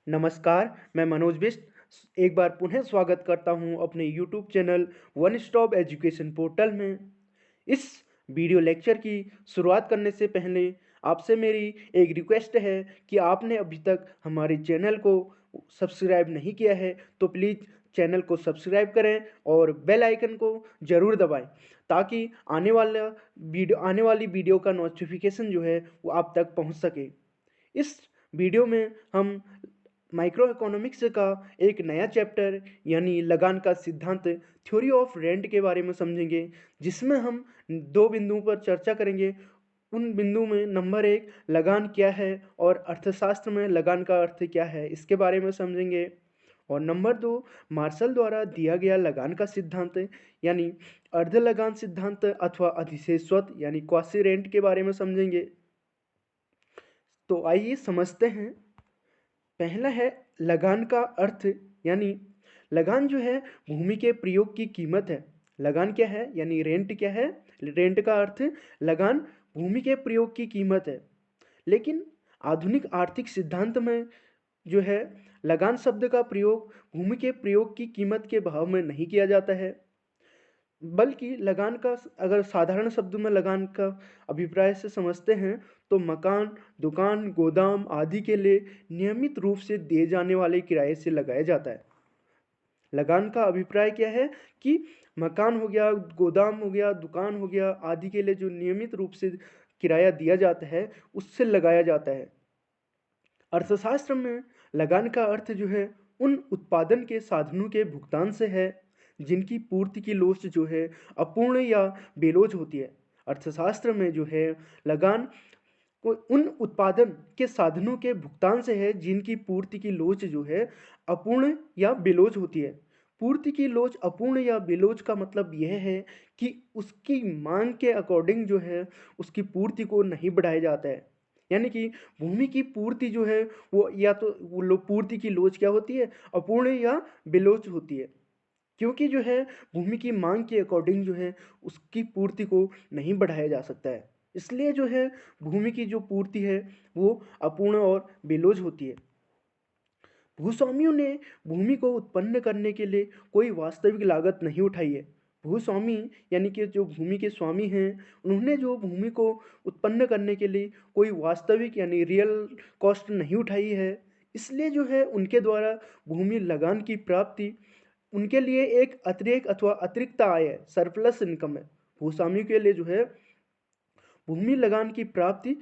नमस्कार, मैं मनोज बिष्ट एक बार पुनः स्वागत करता हूं अपने YouTube channel one stop education portal में। इस वीडियो लेक्चर की शुरुआत करने से पहले आपसे मेरी एक रिक्वेस्ट है कि आपने अभी तक हमारे चैनल को सब्सक्राइब नहीं किया है तो प्लीज़ चैनल को सब्सक्राइब करें और बेल आइकन को ज़रूर दबाएं ताकि आने वाली वीडियो का नोटिफिकेशन जो है वो आप तक पहुंच सके। इस वीडियो में हम माइक्रो इकोनॉमिक्स का एक नया चैप्टर यानी लगान का सिद्धांत थ्योरी ऑफ रेंट के बारे में समझेंगे, जिसमें हम दो बिंदुओं पर चर्चा करेंगे। उन बिंदु में नंबर एक लगान क्या है और अर्थशास्त्र में लगान का अर्थ क्या है, इसके बारे में समझेंगे। और नंबर दो मार्शल द्वारा दिया गया लगान का सिद्धांत यानी अर्ध लगान सिद्धांत अथवा अधिशेषत्व यानी क्वासी रेंट के बारे में समझेंगे। तो आइए समझते हैं। पहला है लगान का अर्थ, यानी लगान जो है भूमि के प्रयोग की कीमत है। लगान क्या है यानी रेंट क्या है? रेंट का अर्थ लगान भूमि के प्रयोग की कीमत है। लेकिन आधुनिक आर्थिक सिद्धांत में जो है लगान शब्द का प्रयोग भूमि के प्रयोग की कीमत के भाव में नहीं किया जाता है, बल्कि लगान का अगर साधारण शब्दों में लगान का अभिप्राय से समझते हैं तो मकान, दुकान, गोदाम आदि के लिए नियमित रूप से दिए जाने वाले किराए से लगाया जाता है। लगान का अभिप्राय क्या है कि मकान हो गया, गोदाम हो गया, दुकान हो गया आदि के लिए जो नियमित रूप से किराया दिया जाता है उससे लगाया जाता है। अर्थशास्त्र में लगान का अर्थ जो है उन उत्पादन के साधनों के भुगतान से है जिनकी पूर्ति की लोच जो है अपूर्ण या बेलोज होती है। अर्थशास्त्र में जो है लगान को उन उत्पादन के साधनों के भुगतान से है जिनकी पूर्ति की लोच जो है अपूर्ण या बेलोज होती है। पूर्ति की लोच अपूर्ण या बेलोज का मतलब यह है कि उसकी मांग के अकॉर्डिंग जो है उसकी पूर्ति को नहीं बढ़ाया जाता है। यानी कि भूमि की पूर्ति जो है वो या तो पूर्ति की लोच क्या होती है, अपूर्ण या बेलोज होती है, क्योंकि जो है भूमि की मांग के अकॉर्डिंग जो है उसकी पूर्ति को नहीं बढ़ाया जा सकता है। इसलिए जो है भूमि की जो पूर्ति है वो अपूर्ण और बेलोज होती है। भूस्वामियों ने भूमि को उत्पन्न करने के लिए कोई वास्तविक लागत नहीं उठाई है। भूस्वामी यानी कि जो भूमि के स्वामी हैं, उन्होंने जो भूमि को उत्पन्न करने के लिए कोई वास्तविक यानी रियल कॉस्ट नहीं उठाई है। इसलिए जो है उनके द्वारा भूमि लगान की प्राप्ति उनके लिए एक अतिरेक अथवा अतिरिक्त आय है, सरप्लस इनकम है। भूस्वामी के लिए जो है भूमि लगान की प्राप्ति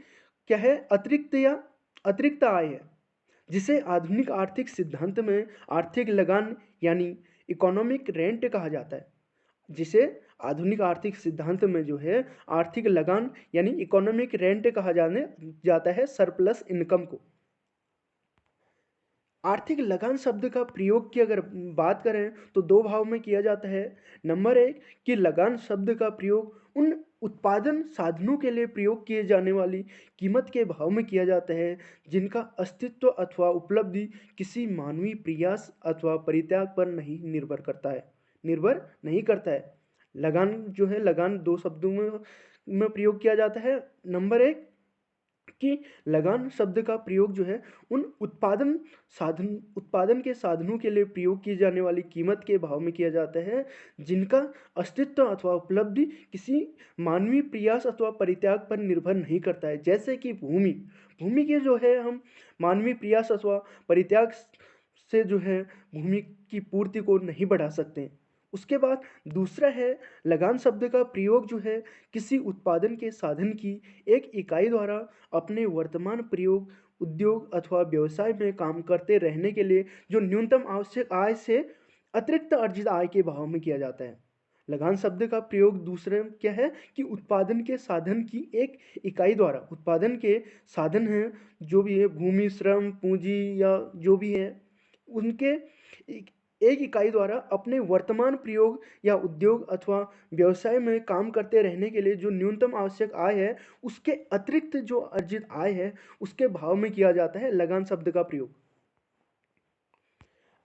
क्या है, अतिरिक्त आय है, जिसे आधुनिक आर्थिक सिद्धांत में आर्थिक लगान यानी इकोनॉमिक रेंट कहा जाता है। जिसे आधुनिक आर्थिक सिद्धांत में जो है आर्थिक लगान यानी इकोनॉमिक रेंट कहा जाने जाता है, सरप्लस इनकम को। आर्थिक लगान शब्द का प्रयोग की अगर बात करें तो दो भाव में किया जाता है। नंबर एक कि लगान शब्द का प्रयोग उन उत्पादन साधनों के लिए प्रयोग किए जाने वाली कीमत के भाव में किया जाता है जिनका अस्तित्व अथवा उपलब्धि किसी मानवीय प्रयास अथवा परित्याग पर नहीं निर्भर नहीं करता है। लगान जो है लगान दो शब्दों में प्रयोग किया जाता है। नंबर एक कि लगान शब्द का प्रयोग जो है उन उत्पादन के साधनों के लिए प्रयोग की जाने वाली कीमत के भाव में किया जाता है जिनका अस्तित्व अथवा उपलब्धि किसी मानवीय प्रयास अथवा परित्याग पर निर्भर नहीं करता है। जैसे कि भूमि भूमि के जो है हम मानवीय प्रयास अथवा परित्याग से जो है भूमि की पूर्ति को नहीं बढ़ा सकते। उसके बाद दूसरा है लगान शब्द का प्रयोग जो है किसी उत्पादन के साधन की एक इकाई द्वारा अपने वर्तमान प्रयोग, उद्योग अथवा व्यवसाय में काम करते रहने के लिए जो न्यूनतम आवश्यक आय से अतिरिक्त अर्जित आय के भाव में किया जाता है। लगान शब्द का प्रयोग दूसरे क्या है कि उत्पादन के साधन की एक इकाई द्वारा, उत्पादन के साधन हैं जो भी है भूमि, श्रम, पूंजी या जो भी है, उनके एक एक इकाई द्वारा अपने वर्तमान प्रयोग या उद्योग अथवा व्यवसाय में काम करते रहने के लिए जो न्यूनतम आवश्यक आय है उसके अतिरिक्त जो अर्जित आय है उसके भाव में किया जाता है लगान शब्द का प्रयोग।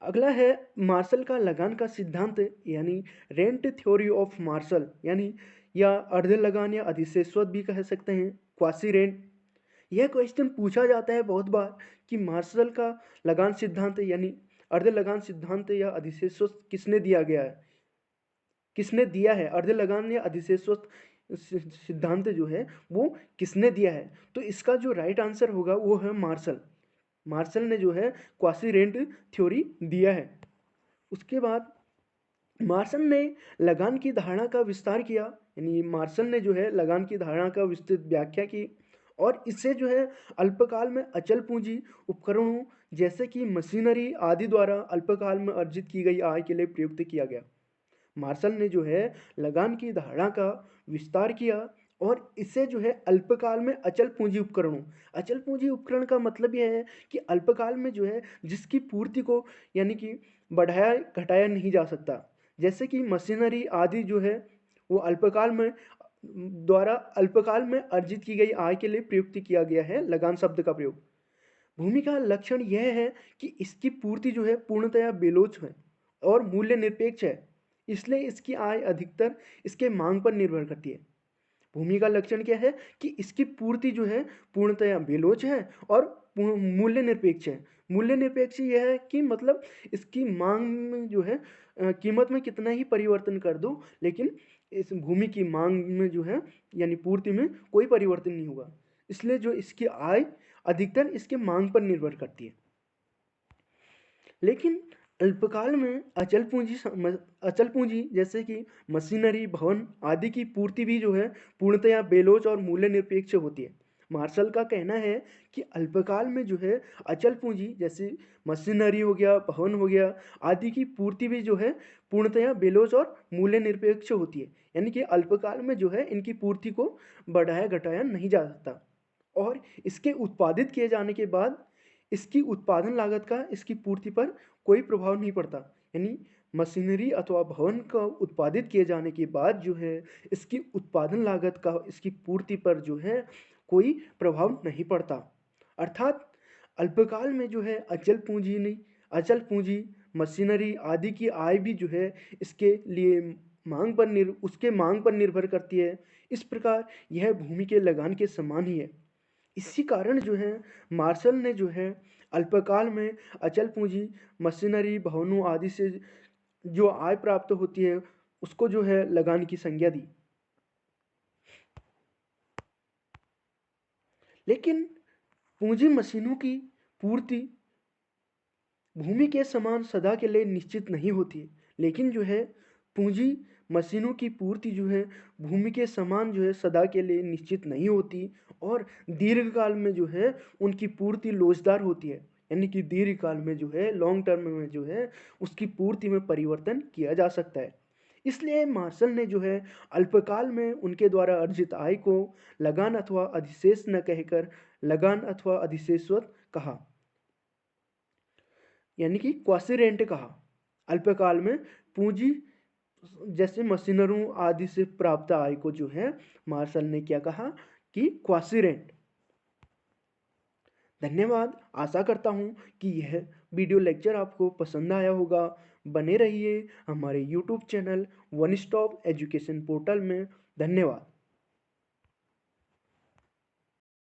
अगला है मार्शल का लगान का सिद्धांत यानी रेंट थ्योरी ऑफ मार्शल, यानी या अर्ध लगान या अधिशेषत्व भी कह सकते हैं, क्वासी रेंट। यह क्वेश्चन पूछा जाता है बहुत बार कि मार्शल का लगान सिद्धांत यानी अर्ध लगान सिद्धांत या अधिशेष किसने दिया गया है, किसने दिया है, अर्ध लगान या अधिशेष सिद्धांत जो है वो किसने दिया है। तो इसका जो राइट आंसर होगा वो है मार्शल। मार्शल ने जो है क्वासीरेंट थ्योरी दिया है। उसके बाद मार्शल ने लगान की धारणा का विस्तार किया, यानी मार्शल ने जो है लगान की धारणा का विस्तृत व्याख्या की और इससे जो है अल्पकाल में अचल पूंजी उपकरणों जैसे कि मशीनरी आदि द्वारा अल्पकाल में अर्जित की गई आय के लिए प्रयुक्त किया गया। मार्शल ने जो है लगान की धारणा का विस्तार किया और इससे जो है अल्पकाल में अचल पूंजी उपकरणों, अचल पूंजी उपकरण का मतलब यह है कि अल्पकाल में जो है जिसकी पूर्ति को यानी कि बढ़ाया घटाया नहीं जा सकता, जैसे कि मशीनरी आदि जो है वो अल्पकाल में द्वारा अल्पकाल में अर्जित की गई आय के लिए प्रयुक्त किया गया है लगान शब्द का प्रयोग। भूमि का लक्षण यह है कि इसकी पूर्ति जो है पूर्णतया बेलोच है और मूल्य निरपेक्ष है, इसलिए इसकी आय अधिकतर इसके मांग पर निर्भर करती है। भूमि का लक्षण क्या है कि इसकी पूर्ति जो है पूर्णतया बेलोच है और मूल्य निरपेक्ष है। मूल्य निरपेक्ष यह है कि मतलब इसकी मांग में जो है कीमत में कितना ही परिवर्तन कर दो लेकिन इस भूमि की मांग में जो है यानी पूर्ति में कोई परिवर्तन नहीं होगा, इसलिए जो इसकी आय अधिकतर इसके मांग पर निर्भर करती है। लेकिन अल्पकाल में अचल पूंजी जैसे कि मशीनरी भवन आदि की पूर्ति भी जो है पूर्णतया बेलोच और मूल्य निरपेक्ष होती है। मार्शल का कहना है कि अल्पकाल में जो है अचल पूंजी जैसे मशीनरी हो गया, भवन हो गया आदि की पूर्ति भी जो है पूर्णतया बेलोच और मूल्य निरपेक्ष होती है, यानी कि अल्पकाल में जो है इनकी पूर्ति को बढ़ाया घटाया नहीं जा सकता और इसके उत्पादित किए जाने के बाद इसकी उत्पादन लागत का इसकी पूर्ति पर कोई प्रभाव नहीं पड़ता, यानी मशीनरी अथवा भवन का उत्पादित किए जाने के बाद जो है इसकी उत्पादन लागत का इसकी पूर्ति पर जो है कोई प्रभाव नहीं पड़ता। अर्थात अल्पकाल में जो है अचल पूंजी मशीनरी आदि की आय भी जो है इसके लिए उसके मांग पर निर्भर करती है। इस प्रकार यह भूमि के लगान के समान ही है। इसी कारण जो है मार्शल ने जो है अल्पकाल में अचल पूंजी मशीनरी भवनों आदि से जो आय प्राप्त होती है उसको जो है लगान की संज्ञा दी। लेकिन पूंजी मशीनों की पूर्ति भूमि के समान सदा के लिए निश्चित नहीं होती, लेकिन जो है पूंजी मशीनों की पूर्ति जो है भूमि के समान जो है सदा के लिए निश्चित नहीं होती और दीर्घकाल में जो है उनकी पूर्ति लोचदार होती है, यानी कि दीर्घकाल में जो है लॉन्ग टर्म में जो है उसकी पूर्ति में परिवर्तन किया जा सकता है। इसलिए मार्शल ने जो है अल्पकाल में उनके द्वारा अर्जित आय को लगान अथवा अधिशेष न कहकर लगान अथवा अधिशेषवत कहा, यानी कि क्वासी कहा। अल्पकाल में पूंजी जैसे मशीनरों आदि से प्राप्त आय को जो है मार्शल ने क्या कहा कि क्वासी रेंट। धन्यवाद। आशा करता हूँ कि यह वीडियो लेक्चर आपको पसंद आया होगा। बने रहिए हमारे YouTube channel one stop education portal में। धन्यवाद।